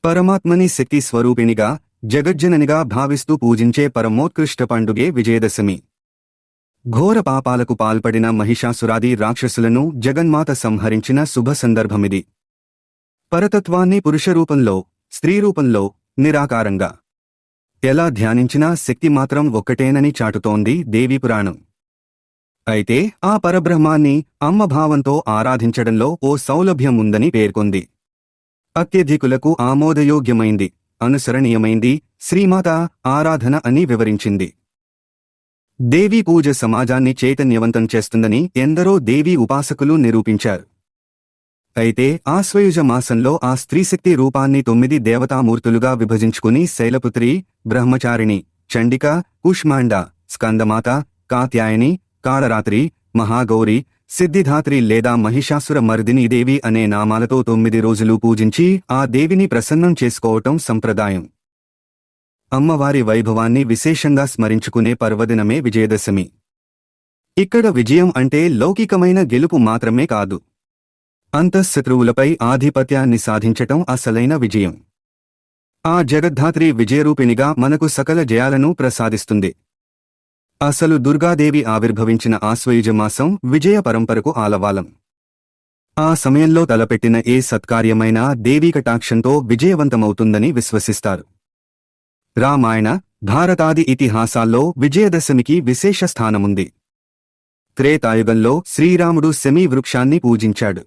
పరమాత్మని శక్తి స్వరూపిణిగా, జగజ్జననిగా భావిస్తూ పూజించే పరమోత్కృష్ట పండుగే విజయదశమి. ఘోర పాపాలకు పాల్పడిన మహిషాసురాది రాక్షసులను జగన్మాత సంహరించిన శుభ సందర్భమిది. పరతత్వాన్ని పురుషరూపంలో, స్త్రీరూపంలో, నిరాకారంగా ఎలా ధ్యానించినా శక్తి మాత్రం ఒక్కటేనని చాటుతోంది దేవీపురాణం. అయితే ఆ పరబ్రహ్మాన్ని అమ్మభావంతో ఆరాధించడంలో ఓ సౌలభ్యం ఉందని పేర్కొంది. అత్యధికులకు ఆమోదయోగ్యమైంది, అనుసరణీయమైంది శ్రీమాత ఆరాధన అని వివరించింది. దేవీ పూజ సమాజాన్ని చైతన్యవంతం చేస్తుందని ఎందరో దేవీ ఉపాసకులు నిరూపించారు. అయితే ఆశ్వయుజ మాసంలో ఆ స్త్రీశక్తి రూపాన్ని 9 దేవతామూర్తులుగా విభజించుకుని శైలపుత్రి, బ్రహ్మచారిణి, చండిక, కుష్మాండ, స్కందమాత, కాత్యాయని, కాళరాత్రి, మహాగౌరి, సిద్ధిధాత్రి లేదా మహిషాసుర మర్దిని దేవి అనే నామాలతో 9 రోజులు పూజించి ఆ దేవిని ప్రసన్నం చేసుకోవటం సంప్రదాయం. అమ్మవారి వైభవాన్ని విశేషంగా స్మరించుకునే పర్వదినమే విజయదశమి. ఇక్కడ విజయం అంటే లౌకికమైన గెలుపు మాత్రమే కాదు, అంతఃశత్రువులపై ఆధిపత్యాన్ని సాధించటం అసలైన విజయం. ఆ జగద్ధాత్రి విజయరూపిణిగా మనకు సకల జయాలను ప్రసాదిస్తుంది. అసలు దుర్గాదేవి ఆవిర్భవించిన ఆశ్వయుజమాసం విజయ పరంపరకు ఆలవాలం. ఆ సమయంలో తలపెట్టిన ఏ సత్కార్యమైనా దేవీ కటాక్షంతో విజయవంతమవుతుందని విశ్వసిస్తారు. రామాయణ, భారతాది ఇతిహాసాల్లో విజయదశమికి విశేష స్థానముంది. త్రేతాయుగంలో శ్రీరాముడు శమీవృక్షాన్ని పూజించాడు.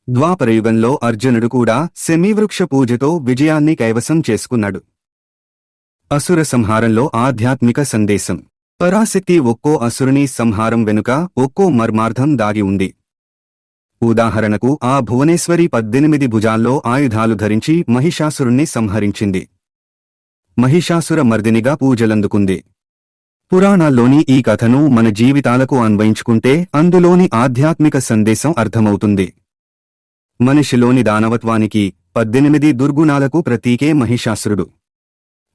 ద్వాపరయుగంలో అర్జునుడు కూడా శమీవృక్ష పూజతో విజయాన్ని కైవసం చేసుకున్నాడు. అసుర సంహారంలో ఆధ్యాత్మిక సందేశం. పరాశక్తి ఒక్కో అసురుని సంహారం వెనుక ఒక్కో మర్మార్థం దాగి ఉంది. ఉదాహరణకు ఆ భువనేశ్వరి 18 భుజాల్లో ఆయుధాలు ధరించి మహిషాసురుణ్ణి సంహరించింది. మహిషాసుర మర్దినిగా పూజలందుకుంది. పురాణాల్లోని ఈ కథను మన జీవితాలకు అన్వయించుకుంటే అందులోని ఆధ్యాత్మిక సందేశం అర్థమవుతుంది. మనిషిలోని దానవత్వానికి 18 దుర్గుణాలకు ప్రతీకే మహిషాసురుడు.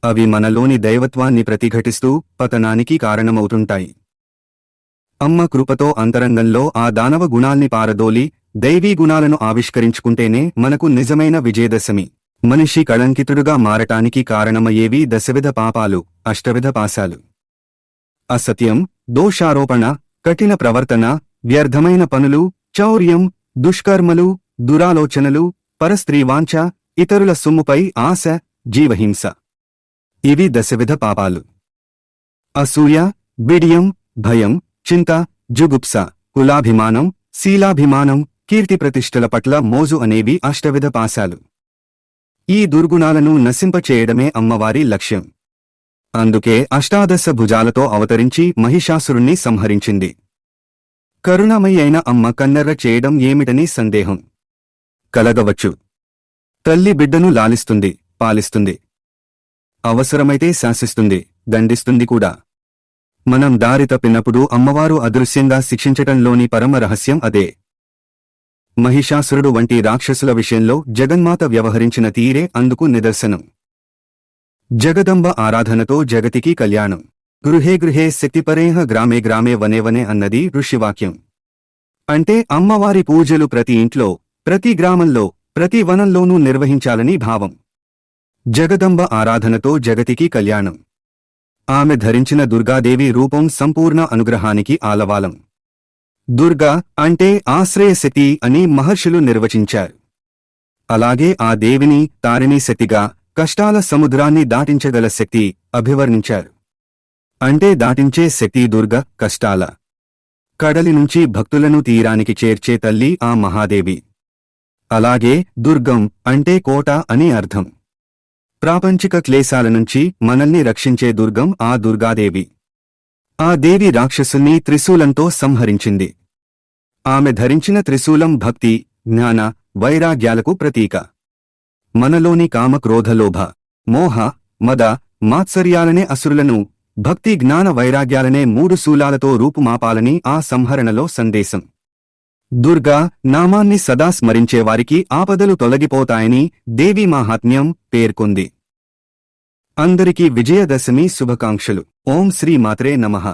అవి మనలోని దైవత్వాన్ని ప్రతిఘటిస్తూ పతనానికి కారణమవుతుంటాయి. అమ్మ కృపతో అంతరంగంలో ఆ దానవ గుణాల్ని పారదోలి దైవీ గుణాలను ఆవిష్కరించుకుంటేనే మనకు నిజమైన విజయదశమి. మనిషి కళంకితుడుగా మారటానికి కారణమయ్యేవి దశవిధ పాపాలు, అష్టవిధ పాశాలు. అసత్యం, దోషారోపణ, కఠిన ప్రవర్తన, వ్యర్థమైన పనులు, చౌర్యం, దుష్కర్మలు, దురాలోచనలు, పరస్త్రీవాంఛ, ఇతరుల సొమ్ముపై ఆశ, జీవహింస. ఇవి దశవిధ పాపాలు. అసూయ, బిడియం, భయం, చింత, జుగుప్స, కులాభిమానం, శీలాభిమానం, కీర్తిప్రతిష్టల పట్ల మోజు అనేవి అష్టవిధ పాశాలు. ఈ దుర్గుణాలను నశింపచేయడమే అమ్మవారి లక్ష్యం. అందుకే అష్టాదశ భుజాలతో అవతరించి మహిషాసురుణ్ణి సంహరించింది. కరుణామయి అయిన అమ్మ కన్నెర్ర చేయడం ఏమిటని సందేహం కలగవచ్చు. తల్లి బిడ్డను లాలిస్తుంది, పాలిస్తుంది. అవసరమైతే శాసిస్తుంది, దండిస్తుంది కూడా. మనం దారి తప్పినప్పుడు అమ్మవారు అదృశ్యంగా శిక్షించటంలోని పరమ రహస్యం అదే. మహిషాసురుడు వంటి రాక్షసుల విషయంలో జగన్మాత వ్యవహరించిన తీరే అందుకు నిదర్శనం. జగదంబ ఆరాధనతో జగతికి కళ్యాణం. గృహే గృహే శక్తిపరేహ గ్రామే గ్రామే వనే వనే అన్నది ఋషివాక్యం. అంటే అమ్మవారి పూజలు ప్రతి ఇంట్లో, ప్రతి గ్రామంలో, ప్రతి వనంలోనూ నిర్వహించాలని భావం. జగదంబ ఆరాధనతో జగతికి కళ్యాణం. ఆమె ధరించిన దుర్గాదేవి రూపం సంపూర్ణ అనుగ్రహానికి ఆలవాలం. దుర్గా అంటే ఆశ్రయశక్తి అని మహర్షులు నిర్వచించారు. అలాగే ఆ దేవిని తారిణీ శక్తిగా, కష్టాల సముద్రాన్ని దాటించగల శక్తి అభివర్ణించారు. అంటే దాటించే శక్తి దుర్గ, కష్టాల కడలి నుంచి భక్తులను తీరానికి చేర్చే తల్లి ఆ మహాదేవి. అలాగే దుర్గం అంటే కోట అని అర్థం. ప్రాపంచిక క్లేశాల నుంచి మనల్ని రక్షించే దుర్గం ఆ దుర్గాదేవి. ఆ దేవి రాక్షసుల్ని త్రిశూలంతో సంహరించింది. ఆమె ధరించిన త్రిశూలం భక్తి, జ్ఞాన, వైరాగ్యాలకు ప్రతీక. మనలోని కామక్రోధలోభ, మోహ, మద, మాత్సర్యాలనే అసురులను, భక్తి, జ్ఞాన, వైరాగ్యాలనే 3 శూలాలతో రూపుమాపాలని ఆ సంహరణలో సందేశం. దుర్గా నామాన్ని సదా స్మరించేవారికి ఆపదలు తొలగిపోతాయని దేవీ మాహాత్మ్యం పేర్కొంది. అందరికీ విజయదశమి శుభాకాంక్షలు. ఓం శ్రీ మాత్రే నమః.